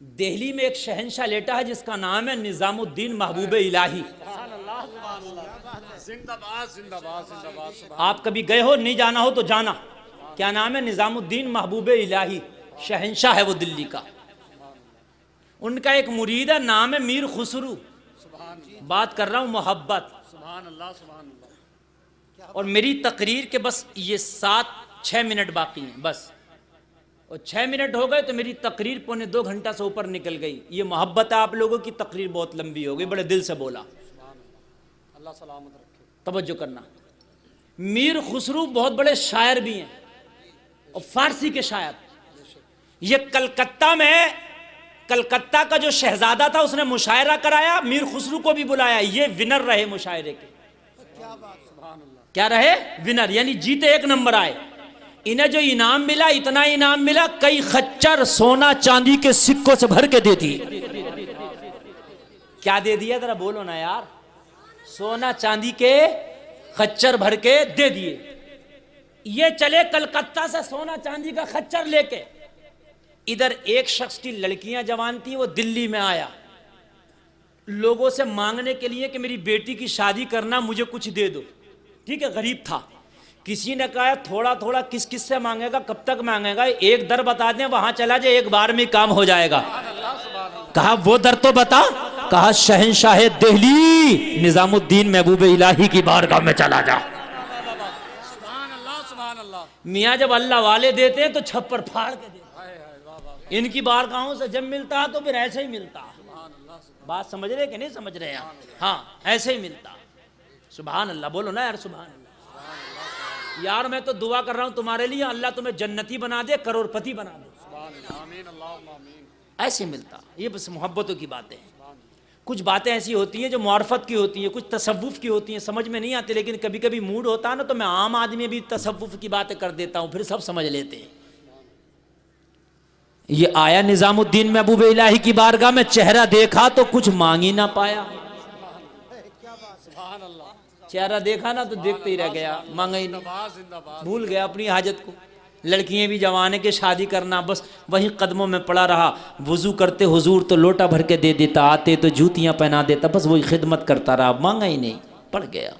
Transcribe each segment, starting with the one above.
दिल्ली में एक शहंशाह लेटा है जिसका नाम है निजामुद्दीन महबूब इलाही। आप कभी गए हो, नहीं जाना हो तो जाना। क्या नाम है? निजामुद्दीन महबूब इलाही, शहंशाह है वो दिल्ली का। उनका एक मुरीद है, नाम है मीर खुसरू। बात कर रहा हूं मोहब्बत। और मेरी तकरीर के बस ये 7-6 मिनट बाकी हैं बस, और 6 मिनट हो गए तो मेरी तकरीर 1.25 घंटा से ऊपर निकल गई। ये मोहब्बत है आप लोगों की, तकरीर बहुत लंबी हो गई, बड़े दिल से बोला। अल्लाह सलामत रखे। तवज्जो करना। मीर खुसरू बहुत बड़े शायर भी हैं और फारसी के शायर। ये कलकत्ता में, कलकत्ता का जो शहजादा था उसने मुशायरा कराया, मीर खुसरू को भी बुलाया। ये विनर रहे मुशायरे के। क्या रहे? विनर, यानी जीते, 1 नंबर आए। इन्हें जो इनाम मिला, इतना इनाम मिला, कई खच्चर सोना चांदी के सिक्कों से भर के दे दी। क्या दे दिया जरा बोलो ना यार? सोना चांदी के खच्चर भर के दे दिए। ये चले कलकत्ता से सोना चांदी का खच्चर लेके। इधर एक शख्स की लड़कियां जवान थी, वो दिल्ली में आया लोगों से मांगने के लिए कि मेरी बेटी की शादी करना, मुझे कुछ दे दो। ठीक है, गरीब था। किसी ने कहा थोड़ा थोड़ा किस किस से मांगेगा, कब तक मांगेगा, एक दर बता दें, वहां चला जाए, एक बार में काम हो जाएगा। कहा वो दर तो बता। कहा शहंशाह दिल्ली निजामुद्दीन महबूब इलाही की बारगाह में चला जा। मियाँ जब अल्लाह वाले देते हैं तो छप्पर फाड़ के देते। इनकी बारगाहों से जब मिलता तो फिर ऐसे ही मिलता। बात समझ रहे कि नहीं समझ रहे हैं? हाँ, ऐसे ही मिलता। सुभान अल्लाह बोलो ना यार, सुभान अल्लाह। यार मैं तो दुआ कर रहा हूं तुम्हारे लिए, अल्लाह तुम्हें जन्नती बना दे, करोड़पति बना दे। ऐसे मिलता। ये बस मोहब्बतों की बातें हैं। कुछ बातें ऐसी होती हैं जो मार्फत की होती हैं, कुछ तसव्वुफ की होती हैं, समझ में नहीं आती, लेकिन कभी कभी मूड होता है ना तो मैं आम आदमी भी तसव्वुफ की बातें कर देता हूं, फिर सब समझ लेते हैं। ये आया निजामुद्दीन महबूब इलाही की बारगाह में, चेहरा देखा तो कुछ मांग ही ना पाया। चेहरा देखा ना तो देखते ही रह गया, मांगा ही नहीं, भूल गया अपनी हाजत को। लड़कियां भी जवान के शादी करना, बस वही कदमों में पड़ा रहा। वुजू करते हुजूर तो लोटा भर के दे देता, आते तो जूतियां पहना देता, बस वही खिदमत करता रहा, मांगा ही नहीं, पड़ गया।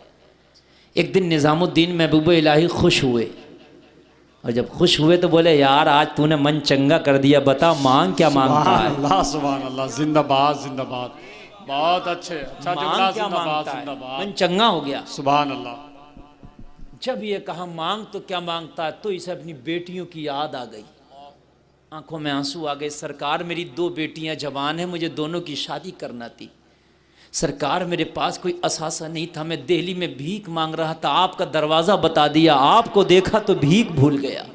एक दिन निजामुद्दीन महबूब इलाही खुश हुए, और जब खुश हुए तो बोले यार आज तूने मन चंगा कर दिया, बता मांग क्या मांगता है? अल्लाह सुभान अल्लाह, जिंदाबाद जिंदाबाद, बहुत अच्छे, अच्छा जुमला, क्या जिंदाबाद मांगता है? जिंदाबाद, मन चंगा हो गया। सुभान अल्लाह। जब ये कहा मांग तो क्या मांगता है, तो इसे अपनी बेटियों की याद आ गई, आंखों में आंसू आ गए। सरकार मेरी 2 बेटियां जवान हैं, मुझे दोनों की शादी करना थी। सरकार मेरे पास कोई असासा नहीं था, मैं दिल्ली में भीख मांग रहा था, आपका दरवाज़ा बता दिया, आपको देखा तो भीख भूल गया।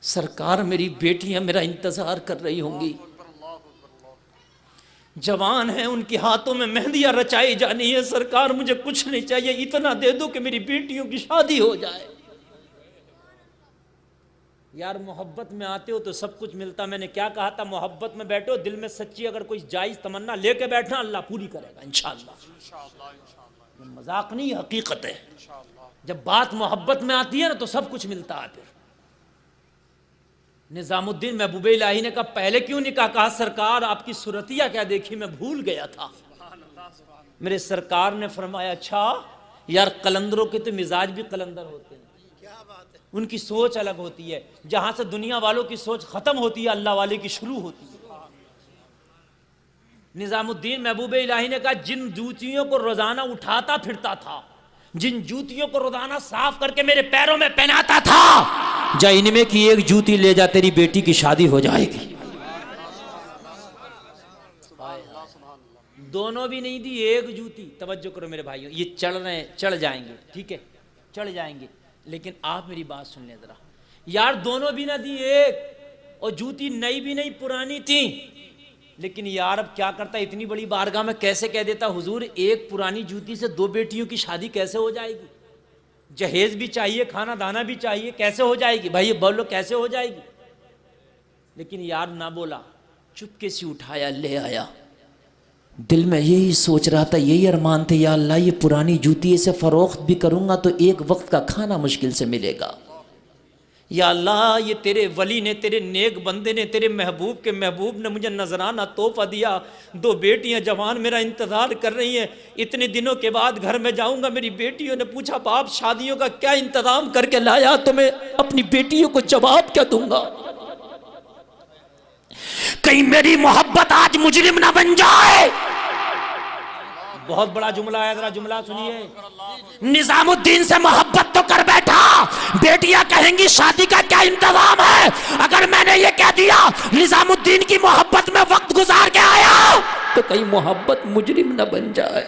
सरकार मेरी बेटियां मेरा इंतज़ार कर रही होंगी, जवान है, उनके हाथों में मेहंदियां रचाई जानी है। सरकार मुझे कुछ नहीं चाहिए, इतना दे दो कि मेरी बेटियों की शादी हो जाए। यार मोहब्बत में आते हो तो सब कुछ मिलता। मैंने क्या कहा था? मोहब्बत में बैठो, दिल में सच्ची अगर कोई जायज तमन्ना लेके बैठना, अल्लाह पूरी करेगा इंशाअल्लाह। मजाक नहीं, हकीकत है। जब बात मोहब्बत में आती है ना तो सब कुछ मिलता है। फिर निजामुद्दीन महबूब इलाही ने कहा पहले क्यों नहीं कहा? कहा सरकार आपकी सूरतिया क्या देखी, मैं भूल गया था। मेरे सरकार ने फरमाया अच्छा यार, कलंदरों के तो मिजाज भी कलंदर होते हैं, उनकी सोच अलग होती है। जहां से दुनिया वालों की सोच खत्म होती है, अल्लाह वाले की शुरू होती है। निजामुद्दीन महबूब इलाही ने कहा जिन जूतियों को रोजाना उठाता फिरता था, जिन जूतियों को रोजाना साफ करके मेरे पैरों में पहनाता था, जा इनमें की एक जूती ले जा, तेरी बेटी की शादी हो जाएगी। दोनों भी नहीं दी, एक जूती। तवज्जो करो मेरे भाइयों, ये चढ़ रहे, चढ़ जाएंगे, ठीक है, चढ़ जाएंगे, लेकिन आप मेरी बात सुन लें जरा। यार दोनों भी ना दी, एक, और जूती नई भी नहीं पुरानी थी। लेकिन यार अब क्या करता, इतनी बड़ी बारगाह में कैसे कह देता हुजूर एक पुरानी जूती से 2 बेटियों की शादी कैसे हो जाएगी? जहेज भी चाहिए, खाना दाना भी चाहिए, कैसे हो जाएगी भाई? ये बोलो कैसे हो जाएगी? लेकिन यार ना बोला, चुपके से उठाया, ले आया। दिल में यही सोच रहा था, यही अरमान थे, या अल्लाह ये पुरानी जूती इसे फरोख्त भी करूंगा तो एक वक्त का खाना मुश्किल से मिलेगा। या अल्लाह, ये तेरे वली ने, तेरे नेक बंदे ने, तेरे महबूब के महबूब ने मुझे नजराना तोहफा दिया। 2 बेटियां जवान मेरा इंतज़ार कर रही हैं। इतने दिनों के बाद घर में जाऊंगा। मेरी बेटियों ने पूछा, बाप शादियों का क्या इंतजाम करके लाया? तो मैं अपनी बेटियों को जवाब क्या दूंगा? कहीं मेरी मोहब्बत आज मुजरिम ना बन जाए। बहुत बड़ा जुमला है, जरा जुमला सुनिए। निजामुद्दीन से मोहब्बत तो कर बैठा, बेटियां कहेंगी शादी का क्या इंतजाम है? अगर मैंने ये कह दिया निजामुद्दीन की मोहब्बत में वक्त गुजार के आया, तो कहीं मोहब्बत मुजरिम न बन जाए।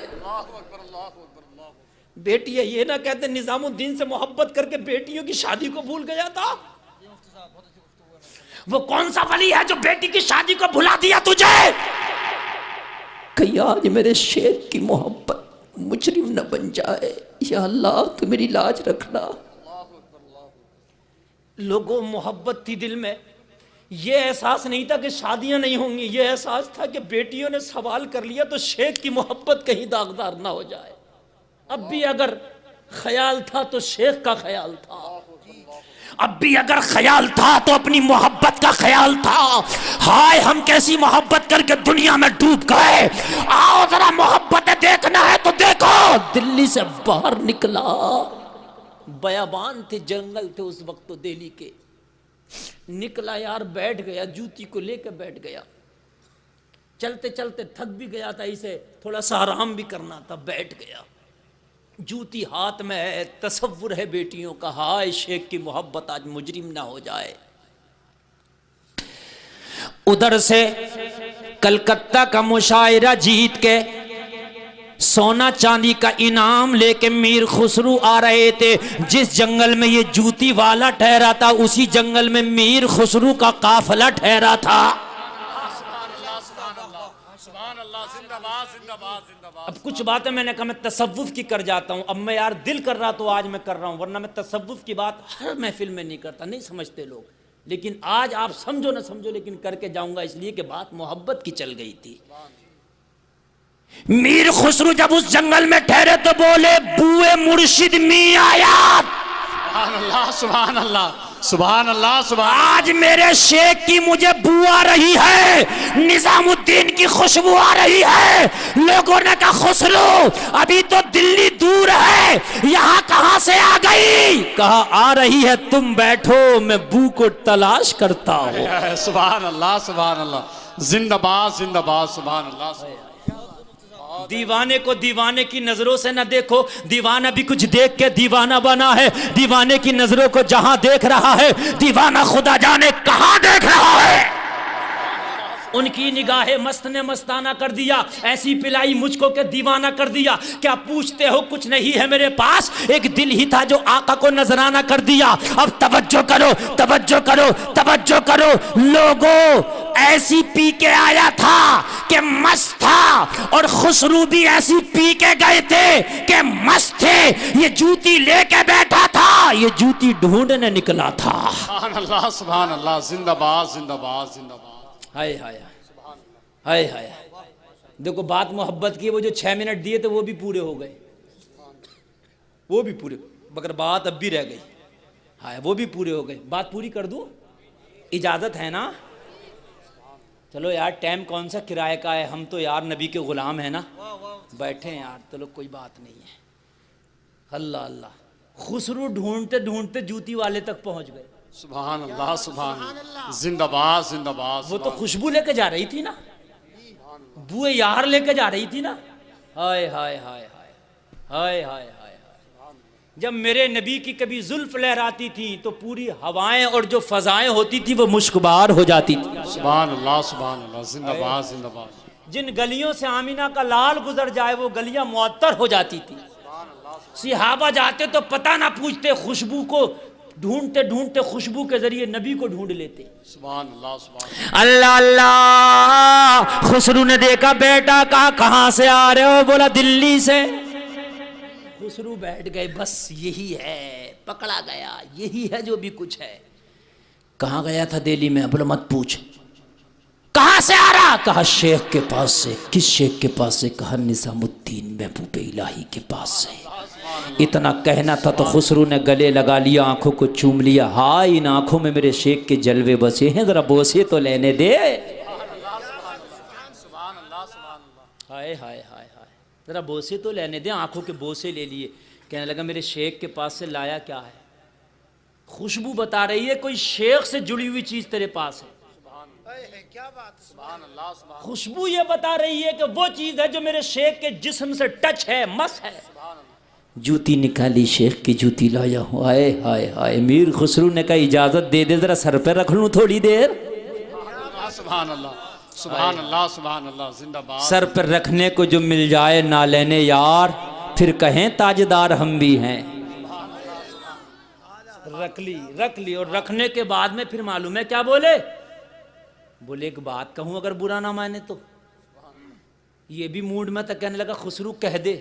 बेटियां ये ना कहते निजामुद्दीन से मोहब्बत करके बेटियों की शादी को भूल गया था। वो कौन सा वली है जो बेटी की शादी को भुला दिया तुझे? कहीं आज मेरे शेख की मोहब्बत मुजरिम न बन जाए। या अल्लाह, तू मेरी लाज रखना। लोगों, मोहब्बत थी दिल में, ये एहसास नहीं था कि शादियां नहीं होंगी। ये एहसास था कि बेटियों ने सवाल कर लिया तो शेख की मोहब्बत कहीं दागदार ना हो जाए। अब भी अगर ख्याल था तो शेख का ख्याल था। अब भी अगर ख्याल था तो अपनी मोहब्बत का ख्याल था। हाय, हम कैसी मोहब्बत करके दुनिया में डूब गए। आओ जरा मोहब्बत देखना है तो देखो। दिल्ली से बाहर निकला, बयाबान थे, जंगल थे उस वक्त तो दिल्ली के। निकला यार, बैठ गया, जूती को लेकर बैठ गया। चलते चलते थक भी गया था, इसे थोड़ा सा आराम भी करना था, बैठ गया। जूती हाथ में है, तसव्वुर है बेटियों का। हाय, शेख की मोहब्बत आज मुजरिम ना हो जाए। उधर से कलकत्ता का मुशायरा जीत के सोना चांदी का इनाम लेके मीर खुसरू आ रहे थे। जिस जंगल में ये जूती वाला ठहरा था, उसी जंगल में मीर खुसरू का काफिला ठहरा था। अब कुछ बातें मैंने कहा मैं तसव्वुफ की कर जाता हूं। अब मैं यार दिल कर रहा तो आज मैं कर रहा हूं, वरना मैं तसव्वुफ की बात हर महफिल में नहीं करता, नहीं समझते लोग। लेकिन आज आप समझो ना समझो, लेकिन करके जाऊंगा, इसलिए कि बात मोहब्बत की चल गई थी। मीर खुसरू जब उस जंगल में ठहरे तो बोले, बुए मुर्शिद मी आया। सुभान अल्लाह, सुभान अल्लाह, सुभान अल्लाह, सुभान। आज मेरे शेख की मुझे बू आ रही है, निजामुद्दीन की खुशबू आ रही है। लोगों ने कहा, खुसरू अभी तो दिल्ली दूर है, यहाँ कहाँ से आ गई? कहा, आ रही है, तुम बैठो, मैं बू को तलाश करता हूँ। सुभान अल्लाह, सुभान अल्लाह, जिंदाबाद जिंदाबाद, सुभान अल्लाह। दीवाने को दीवाने की नजरों से न देखो, दीवाना भी कुछ देख के दीवाना बना है। दीवाने की नजरों को जहां देख रहा है, दीवाना खुदा जाने कहां देख रहा है। उनकी निगाहें मस्त ने मस्ताना कर दिया, ऐसी पिलाई मुझको के दीवाना कर दिया। क्या पूछते हो, कुछ नहीं है मेरे पास, एक दिल ही था जो आका को नजराना कर दिया। अब तवज्जो करो, तवज्जो करो, तवज्जो करो। लोगों, ऐसी पी के आया था कि मस्त था, और खुसरू भी ऐसी पी के गए थे कि मस्त थे। ये जूती लेके बैठा था, ये जूती ढूंढने निकला था। सुभान अल्लाह, सुभान अल्लाह, जिंदाबाद जिंदाबाद जिंदाबाद। हाय हाय हाय हाय। देखो, बात मोहब्बत की, वो जो 6 मिनट दिए थे वो भी पूरे हो गए, वो भी पूरे, मगर बात अब भी रह गई। हाय, वो भी पूरे हो गए। बात पूरी कर दूं? इजाजत है ना? चलो यार, टाइम कौन सा किराए का है, हम तो यार नबी के गुलाम है ना। बैठे हैं यार, चलो कोई बात नहीं है। अल्लाह अल्लाह। खुसरू ढूंढते ढूंढते जूती वाले तक पहुंच गए। सुभान अल्लाह, सुभान अल्लाह, जिंदाबाद जिंदाबाद। वो तो खुशबू लेके जा रही थी ना, बुए यार लेके जा रही थी ना। हाय हाय हाय हाय हाय हाय हाय। जब मेरे नबी की कभी जुल्फ लहराती थी तो पूरी हवाएं और जो फजाएं होती थी वो मुश्कबार हो जाती थी। सुभान अल्लाह, सुभान अल्लाह, जिंदाबाद जिंदाबाद। जिन गलियों से आमीना का लाल गुजर जाए वो गलियां मुअत्तर हो जाती थी। सिहाबा जाते तो पता ना पूछते, खुशबू को ढूंढते ढूंढते खुशबू के जरिए नबी को ढूंढ लेते। सुभान अल्लाह, सुभान अल्लाह अल्लाह। खुसरू ने देखा, बेटा कहाँ से आ रहे हो? बोला, दिल्ली से। खुसरू बैठ गए, बस यही है, पकड़ा गया, यही है जो भी कुछ है। कहाँ गया था दिल्ली में? बोला, मत पूछ। कहाँ से आ रहा? कहा, शेख के पास से। किस शेख के पास से? कहा, निजामुद्दीन महबूब इलाही के पास से। इतना कहना था तो खुसरू ने गले लगा लिया, आंखों को चूम लिया। हाय इन आंखों में मेरे शेख के जलवे बसे हैं, जरा बोसे तो लेने दे। हाय हाय हाय हाय, जरा बोसे तो लेने दे। आंखों के बोसे ले लिए। कहने लगा मेरे शेख के पास से लाया क्या है? खुशबू बता रही है कोई शेख से जुड़ी हुई चीज तेरे पास है। क्या बात। खुशबू ये बता रही है कि वो चीज है जो मेरे शेख के जिस्म से टच है, मस है। जूती निकाली, शेख की जूती लाया हूँ। हाय हाय हाय, मीर खुसरू ने कहा इजाजत दे दे, जरा सर पे रख लूं थोड़ी देर। सुभान अल्लाह सुभान अल्लाह सुभान अल्लाह, जिंदाबाद। सर पर रखने को जो मिल जाए ना लेने यार, फिर कहें ताजदार हम भी हैं। रख ली और रखने के बाद में फिर मालूम है क्या बोले? बोले एक बात कहूं अगर बुरा ना माने तो। ये भी मूड में तो कहने लगा खुसरू कह दे।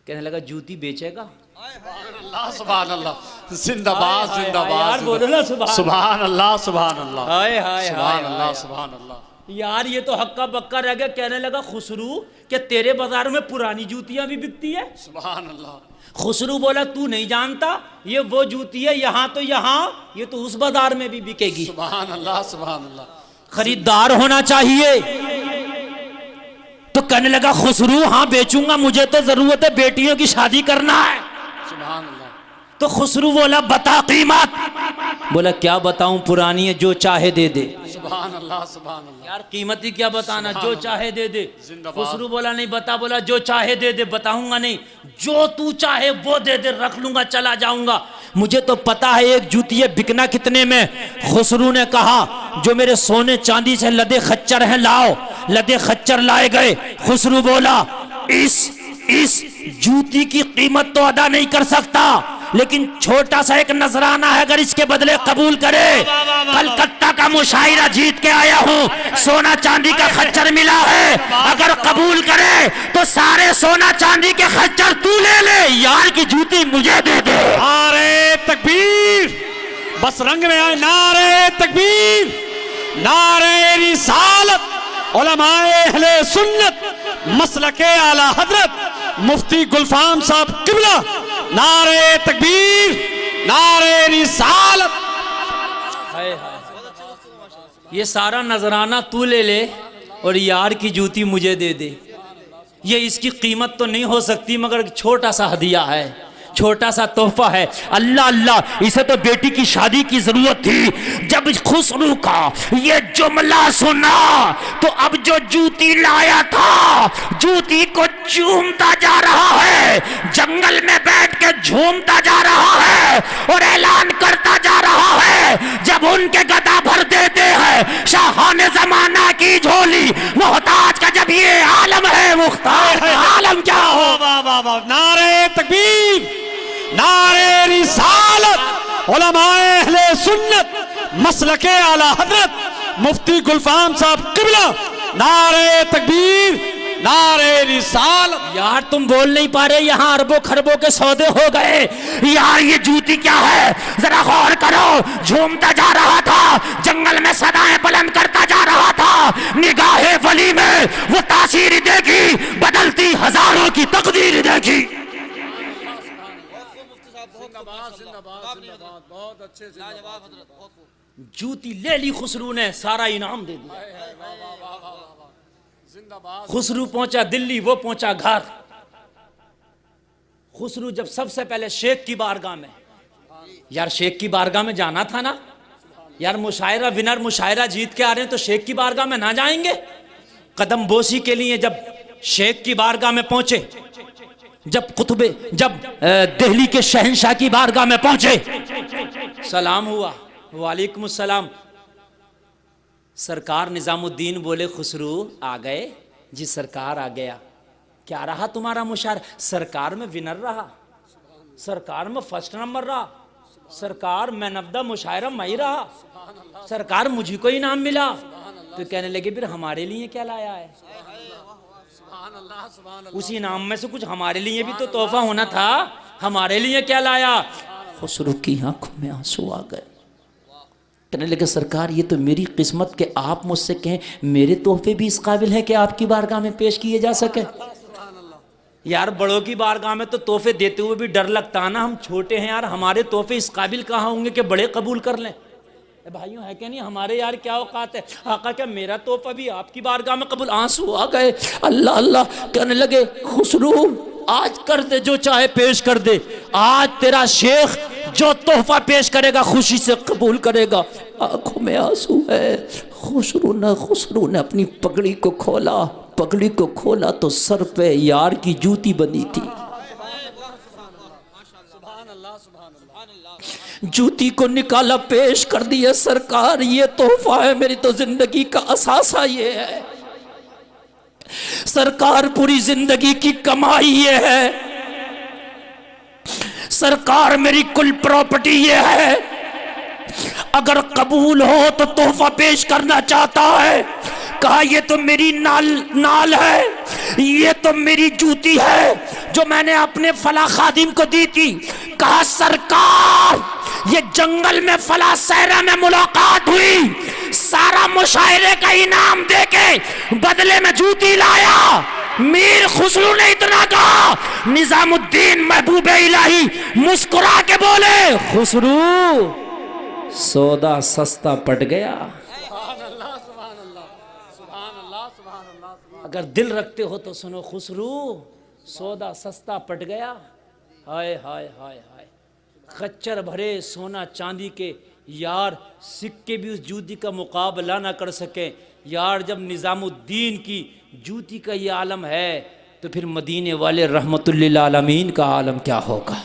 कहने लगा जूती बेचेगा? अल्लाह सुभान अल्लाह, जिंदाबाद जिंदाबाद। यार बोलो ना सुभान अल्लाह सुभान अल्लाह, हाय हाय सुभान अल्लाह सुभान अल्लाह। यार ये तो हक्का बक्का रह गया। कहने लगा खुसरू कि तेरे बाजार में पुरानी जूतियां भी बिकती है? सुभान अल्लाह। खुसरू बोला तू नहीं जानता, ये वो जूती है, यहाँ तो यहाँ, ये तो उस बाजार में भी बिकेगी। सुभान अल्लाह सुभान अल्लाह। खरीदार होना चाहिए। तो कहने लगा खुसरू हाँ बेचूंगा, मुझे तो जरूरत है, बेटियों की शादी करना है। सुभान अल्लाह। तो खुसरू बोला बता कीमत। बोला क्या बताऊं, पुरानी है, जो चाहे दे दे। सुभान अल्लाह सुभान अल्लाह। यार कीमत ही क्या बताना, जो चाहे दे दे। जिंदाबाद। खुसरू बोला नहीं बता। बोला जो चाहे दे दे, बताऊंगा नहीं, जो तू चाहे वो दे दे, रख लूंगा चला जाऊंगा। मुझे तो पता है एक जूती है, बिकना कितने में? खुसरू ने कहा जो मेरे सोने चांदी से लदे खच्चर हैं लाओ। लदे खच्चर लाए गए। खुसरू बोला इस जूती की कीमत तो अदा नहीं कर सकता, लेकिन छोटा सा एक नजराना है, अगर इसके बदले कबूल करे। कलकत्ता का मुशायरा जीत के आया हूँ, सोना चांदी का खच्चर मिला है, अगर कबूल करे तो सारे सोना चांदी के खच्चर तू ले ले, यार की जूती मुझे दे दे। नारे तकबीर, बस रंग में आए। नारे तकबीर, नारे रिसालत, उलमाए अहले सुन्नत, मसलके आला हजरत मुफ्ती गुलफाम साहब किबला। नारे तकबीर, नारे रिसालत। ये सारा नजराना तू ले ले और यार की जूती मुझे दे दे। ये इसकी कीमत तो नहीं हो सकती, मगर छोटा सा हदिया है, छोटा सा तोहफा है। अल्लाह अल्लाह, इसे तो बेटी की शादी की जरूरत थी। जब खुसरू का ये जुमला सुना तो अब जो जूती लाया था, जूती को चूमता जा रहा है, जंगल में बैठ के झूमता जा रहा है और ऐलान करता जा रहा है। जब उनके गदा भर देते हैं शाहाने जमाना की झोली, मोहताज का जब ये आलम है, मुख्तार का आलम क्या हो। नारे तकबीर, नारे रिसालत, उलमाए अहले सुन्नत, मसलके आला हजरत मुफ्ती गुलफाम साहब किबला। नारे तकबीर, नारे रिसालत। यार तुम बोल नहीं पा रहे, यहाँ अरबों खरबों के सौदे हो गए। यार ये जूती क्या है, जरा गौर करो। झूमता जा रहा था, जंगल में सदाएं बुलंद करता जा रहा था। निगाहे वली में वो तासीर देखी, बदलती हजारों की तकदीर देखी। बहुत अच्छे जूती ले ली खुसरू ने, सारा इनाम दे दिया। खुसरू पहुंचा दिल्ली, वो पहुंचा घर। खुसरू जब सबसे पहले शेख की बारगाह में, यार शेख की बारगाह में जाना था ना यार, मुशायरा विनर मुशायरा जीत के आ रहे हैं तो शेख की बारगाह में ना जाएंगे? कदम बोसी के लिए जब शेख की बारगाह में पहुंचे, जब दिल्ली के शहंशाह की बारगाह में पहुंचे, सलाम हुआ। वालेकुम सलाम। सरकार निजामुद्दीन बोले खुसरू आ गए? जी सरकार आ गया। क्या रहा तुम्हारा मुशायरा? सरकार में विनर रहा, सरकार में फर्स्ट नंबर रहा, सरकार मैन ऑफ द मुशायरा मैं रहा, सरकार मुझे को इनाम मिला। तो कहने लगे फिर हमारे लिए क्या लाया है? उसी इनाम में से कुछ हमारे लिए भी तो तोहफा होना था, हमारे लिए क्या लाया? खुसरू की आंखों में आंसू आ गए। कहने लगे सरकार ये तो मेरी किस्मत के आप मुझसे कहें मेरे तोहफे भी इस काबिल हैं कि आपकी बारगाह में पेश किए जा सके। यार बड़ों की बारगाह में तो तोहफे देते हुए भी डर लगता है ना, हम छोटे हैं यार, हमारे तोहफे इस काबिल कहाँ होंगे कि बड़े कबूल कर लें। भाइयों है क्या नहीं, हमारे यार क्या औकात है। आका क्या मेरा तोहफा भी आपकी बारगाह में कबूल। आंसू आ गए, अल्लाह अल्लाह कहने लगे, खुसरू आज कर दे जो चाहे पेश कर दे, आज तेरा शेख जो तोहफा पेश करेगा खुशी से कबूल करेगा। आंखों में आंसू है। खुसरू ने अपनी पगड़ी को खोला, पगड़ी को खोला तो सर पे यार की जूती बनी थी। जूती को निकाला, पेश कर दिया, सरकार ये तोहफा है, मेरी तो जिंदगी का असासा ये है सरकार, पूरी जिंदगी की कमाई ये है सरकार, मेरी कुल प्रॉपर्टी ये है, अगर कबूल हो तो तोहफा पेश करना चाहता है। कहा ये तो मेरी नाल है, ये तो मेरी जूती है जो मैंने अपने फला खादिम को दी थी। कहा सरकार ये जंगल में फला सहरा में मुलाकात हुई, सारा मुशायरे का इनाम देके बदले में जूती लाया। मीर खुसरू ने इतना कहा, निजामुद्दीन महबूब इलाही मुस्कुरा के बोले, खुसरू सौदा सस्ता पड़ गया। अगर दिल रखते हो तो सुनो खुसरू, सौदा सस्ता पड़ गया। हाय हाय हाय हाय, खच्चर भरे सोना चांदी के यार, सिक्के भी उस जूती का मुकाबला ना कर सके यार। जब निजामुद्दीन की जूती का ये आलम है तो फिर मदीने वाले रहमतुल्लिल आलमीन का आलम क्या होगा।